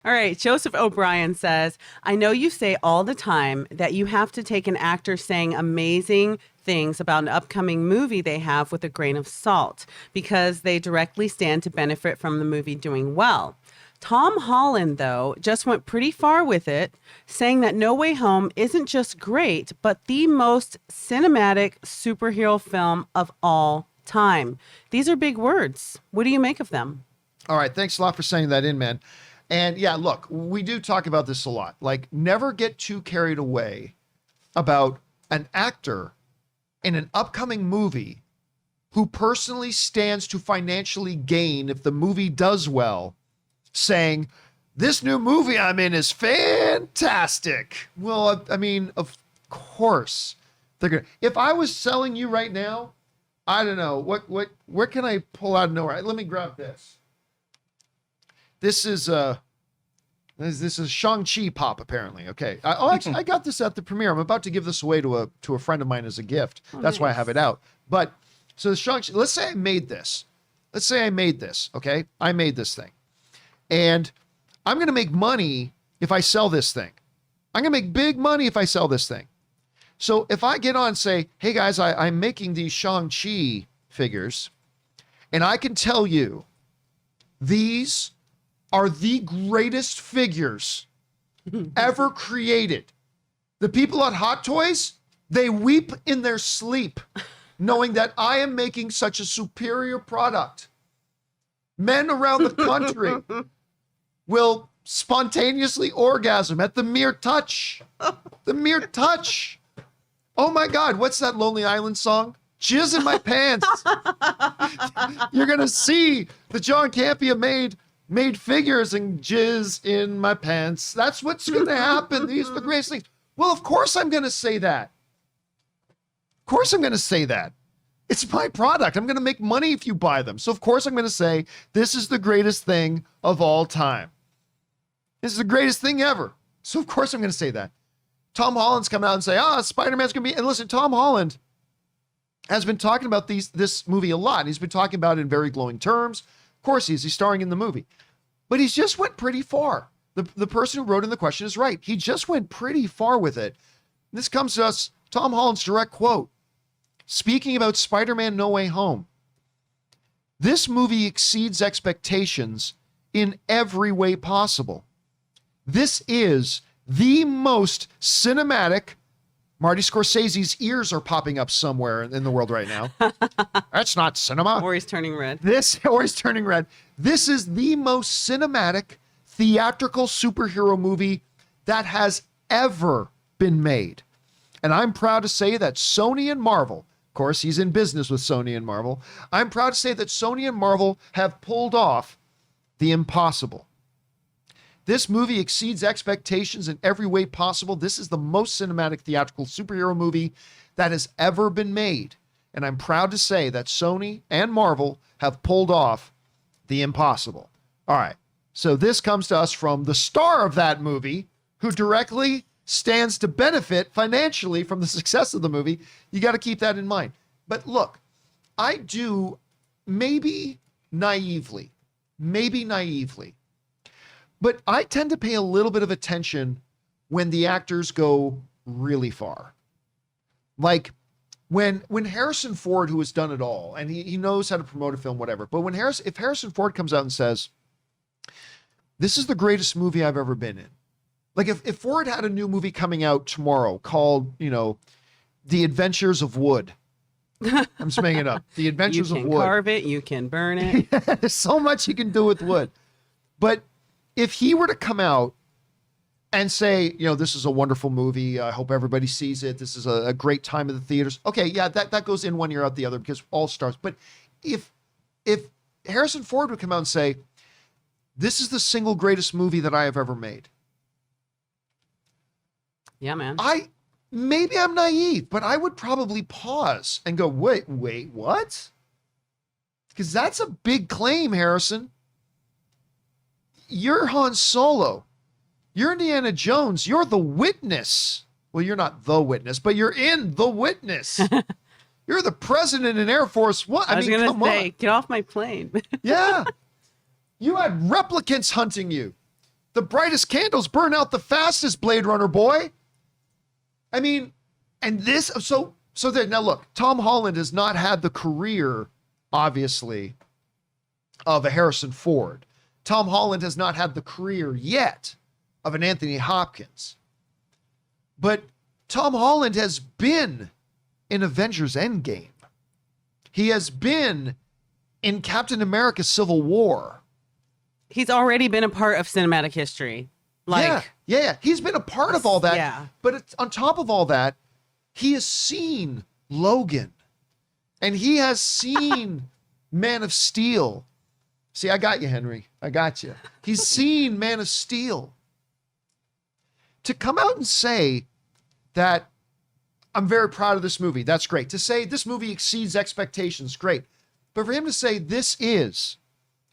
All right. Joseph O'Brien says, I know you say all the time that you have to take an actor saying amazing things about an upcoming movie they have with a grain of salt because they directly stand to benefit from the movie doing well. Tom Holland, though, just went pretty far with it, saying that No Way Home isn't just great, but the most cinematic superhero film of all time. These are big words. What do you make of them? All right. Thanks a lot for sending that in, man. And yeah, look, we do talk about this a lot. Like, never get too carried away about an actor in an upcoming movie who personally stands to financially gain if the movie does well, saying, this new movie I'm in is fantastic. Well, I mean, of course they're gonna. If I was selling you right now, I don't know where can I pull out of nowhere? Let me grab this. This is Shang-Chi pop, apparently. Okay. Actually, I got this at the premiere. I'm about to give this away to a friend of mine as a gift. That's nice. Why I have it out. But so the Shang-Chi, let's say I made this. Okay. I made this thing. And I'm going to make money if I sell this thing. I'm going to make big money if I sell this thing. So if I get on and say, hey guys, I'm making these Shang-Chi figures, and I can tell you these are the greatest figures ever created. The people at Hot Toys, they weep in their sleep knowing that I am making such a superior product. Men around the country will spontaneously orgasm at the mere touch. The mere touch. Oh my God, what's that Lonely Island song? Jizz in my pants. You're going to see the John Campea made figures and jizz in my pants. That's what's going to happen. These are the greatest things. Well, of course I'm going to say that. Of course I'm going to say that. It's my product. I'm going to make money if you buy them. So of course I'm going to say, this is the greatest thing of all time. This is the greatest thing ever. So of course I'm going to say that. Tom Holland's come out and say, Spider-Man's going to be, and listen, Tom Holland has been talking about this movie a lot. He's been talking about it in very glowing terms. Of course he's starring in the movie. But he's just went pretty far. The person who wrote in the question is right. He just went pretty far with it. This comes to us, Tom Holland's direct quote. Speaking about Spider-Man No Way Home, this movie exceeds expectations in every way possible. This is the most cinematic. Marty Scorsese's ears are popping up somewhere in the world right now. That's not cinema. Or he's turning red. This is the most cinematic theatrical superhero movie that has ever been made. And I'm proud to say that Sony and Marvel, of course, he's in business with Sony and Marvel. I'm proud to say that Sony and Marvel have pulled off the impossible. This movie exceeds expectations in every way possible. This is the most cinematic theatrical superhero movie that has ever been made. And I'm proud to say that Sony and Marvel have pulled off the impossible. All right. So this comes to us from the star of that movie, who directly stands to benefit financially from the success of the movie. You got to keep that in mind. But look, I do, maybe naively, but I tend to pay a little bit of attention when the actors go really far. Like when Harrison Ford, who has done it all, and he knows how to promote a film, whatever. But if Harrison Ford comes out and says, this is the greatest movie I've ever been in. Like if Ford had a new movie coming out tomorrow called, The Adventures of Wood. I'm just making it up. The Adventures of Wood. You can carve it. You can burn it. Yeah, there's so much you can do with wood. But if he were to come out and say, this is a wonderful movie, I hope everybody sees it, this is a great time in the theaters. Okay, yeah, that goes in one ear out the other because all stars. But if Harrison Ford would come out and say, this is the single greatest movie that I have ever made. Yeah, man. Maybe I'm naive, but I would probably pause and go, wait, what? Because that's a big claim, Harrison. You're Han Solo. You're Indiana Jones. You're the witness. Well, you're not the witness, but you're in The Witness. You're the president in Air Force One. I was going to say, get off my plane. Yeah. You had replicants hunting you. The brightest candles burn out the fastest, Blade Runner boy. I mean, and this, so there, now look, Tom Holland has not had the career, obviously, of a Harrison Ford. Tom Holland has not had the career yet of an Anthony Hopkins. But Tom Holland has been in Avengers Endgame. He has been in Captain America Civil War. He's already been a part of cinematic history. Yeah. He's been a part of all that. Yeah. But it's, on top of all that, he has seen Logan. And he has seen Man of Steel. See, I got you, Henry. I got you. He's seen Man of Steel. To come out and say that I'm very proud of this movie, that's great. To say this movie exceeds expectations, great. But for him to say this is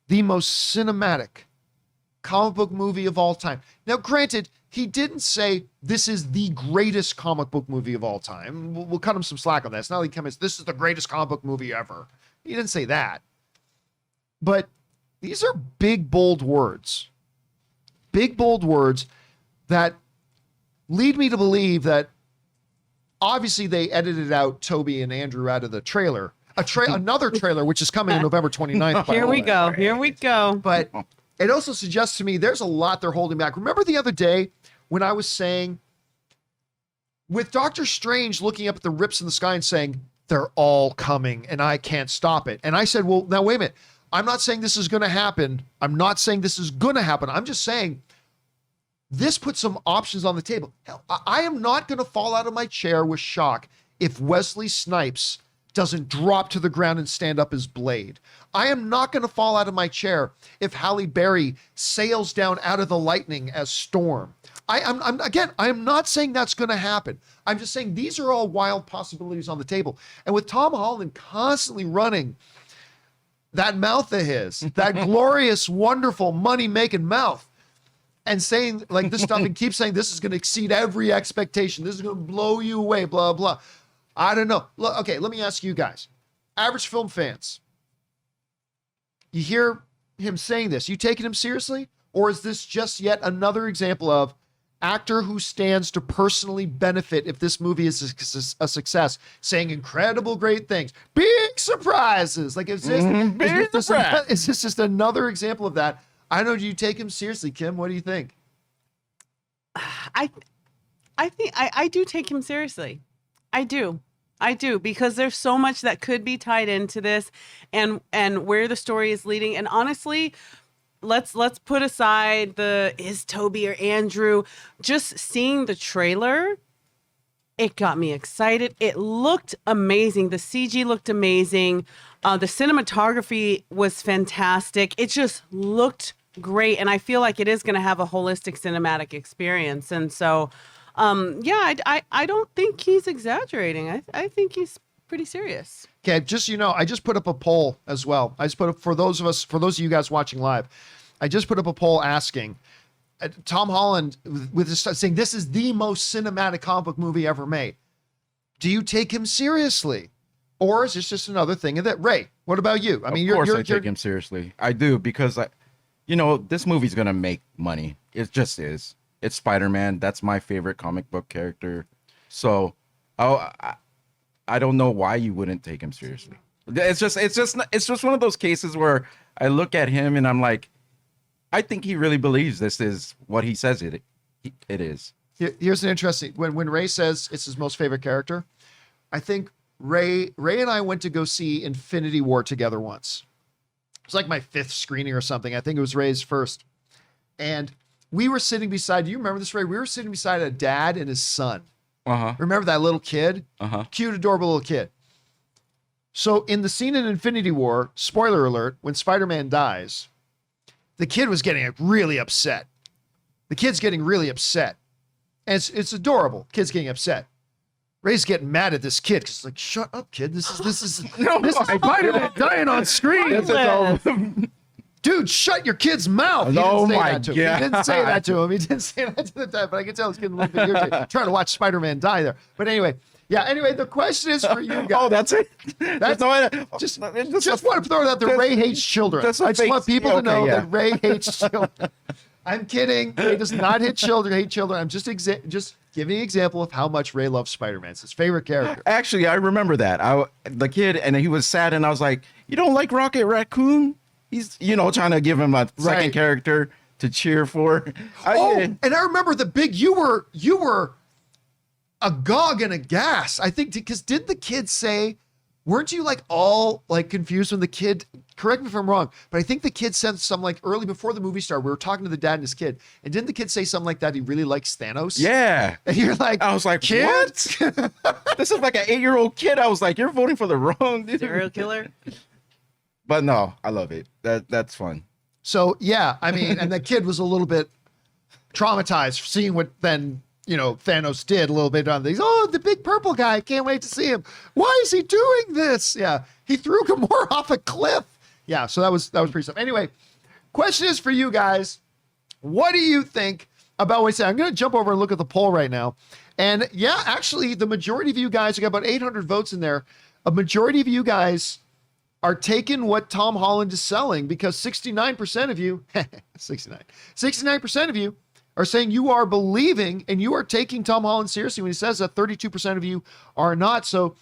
the most cinematic comic book movie of all time. Now, granted, he didn't say this is the greatest comic book movie of all time. We'll cut him some slack on that. It's not like he comes, this is the greatest comic book movie ever. He didn't say that. But these are big, bold words. Big, bold words that lead me to believe that obviously they edited out Toby and Andrew out of the trailer. Another trailer, which is coming on November 29th. Here we go. Here we go. But it also suggests to me there's a lot they're holding back. Remember the other day when I was saying, with Doctor Strange looking up at the rips in the sky and saying, they're all coming and I can't stop it. And I said, well, now wait a minute. I'm not saying this is going to happen. I'm not saying this is going to happen. I'm just saying this puts some options on the table. Hell, I am not going to fall out of my chair with shock if Wesley Snipes doesn't drop to the ground and stand up as Blade. I am not going to fall out of my chair if Halle Berry sails down out of the lightning as Storm. I am not saying that's going to happen. I'm just saying these are all wild possibilities on the table. And with Tom Holland constantly running that mouth of his, that glorious, wonderful, money-making mouth, and saying like this stuff and keep saying this is going to exceed every expectation. This is going to blow you away, blah, blah. I don't know. Look, okay, let me ask you guys. Average film fans, you hear him saying this, you taking him seriously? Or is this just yet another example of actor who stands to personally benefit if this movie is a success, saying incredible, great things, big surprises? Like, is this just another example of that? I don't know. Do you take him seriously, Kim? What do you think? I think I do take him seriously. I do, because there's so much that could be tied into this and where the story is leading. And honestly, let's put aside is Toby or Andrew. Just seeing the trailer, it got me excited. It looked amazing. The CG looked amazing. The cinematography was fantastic. It just looked great. And I feel like it is going to have a holistic cinematic experience. And so, I don't think he's exaggerating. I think he's pretty serious. Okay, just I just put up a poll as well. I just put up for those of you guys watching live. I just put up a poll asking Tom Holland with this saying this is the most cinematic comic book movie ever made. Do you take him seriously, or is this just another thing? And that Ray, what about you? I mean, of course I take him seriously. I do because this movie's gonna make money. It just is. It's Spider-Man. That's my favorite comic book character. So, I don't know why you wouldn't take him seriously. It's just one of those cases where I look at him and I'm like, I think he really believes this is what he says it is. Here's an interesting when Ray says it's his most favorite character. I think Ray and I went to go see Infinity War together once. It was like my 5th screening or something. I think it was Ray's first, and we were sitting beside, do you remember this, Ray? We were sitting beside a dad and his son. Uh-huh. Remember that little kid? Uh-huh. Cute, adorable little kid. So in the scene in Infinity War, spoiler alert, when Spider-Man dies, the kid was getting really upset. The kid's getting really upset. And it's adorable. Kid's getting upset. Ray's getting mad at this kid because it's like, shut up, kid. This is Spider-Man dying on screen. Dude, shut your kid's mouth. He didn't say that to him. He didn't say that to him. He didn't say that to the dad, but I can tell he's getting a little bit irritated trying to watch Spider-Man die there. But anyway, the question is for you guys. Oh, that's it? Just want to throw it out there. Ray hates children. I just want people to know that Ray hates children. I'm kidding. Ray does not hate children. I'm just giving an example of how much Ray loves Spider-Man. It's his favorite character. Actually, I remember that. The kid, and he was sad, and I was like, "You don't like Rocket Raccoon?" He's, trying to give him a second character to cheer for. And I remember you were agog and aghast. I think because did the kid say, weren't you like all like confused when the kid? Correct me if I'm wrong, but I think the kid said something like early before the movie started. We were talking to the dad and his kid, and didn't the kid say something like that? He really likes Thanos. Yeah, and you're like, I was like, kid? What? This is like an 8-year-old kid. I was like, you're voting for the wrong dude. Serial killer. But no, I love it. That's fun. So yeah, I mean, and the kid was a little bit traumatized seeing what then Thanos did a little bit on these. Oh, the big purple guy! Can't wait to see him. Why is he doing this? Yeah, he threw Gamora off a cliff. Yeah, so that was pretty stuff. Anyway, question is for you guys: what do you think about what I said? I'm going to jump over and look at the poll right now, and yeah, actually, the majority of you guys, we got about 800 votes in there. A majority of you guys are taking what Tom Holland is selling because 69% of you, 69% of you are saying you are believing and you are taking Tom Holland seriously when he says that 32% of you are not. So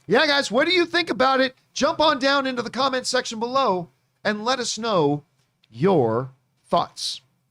yeah, guys, what do you think about it? Jump on down into the comment section below and let us know your thoughts.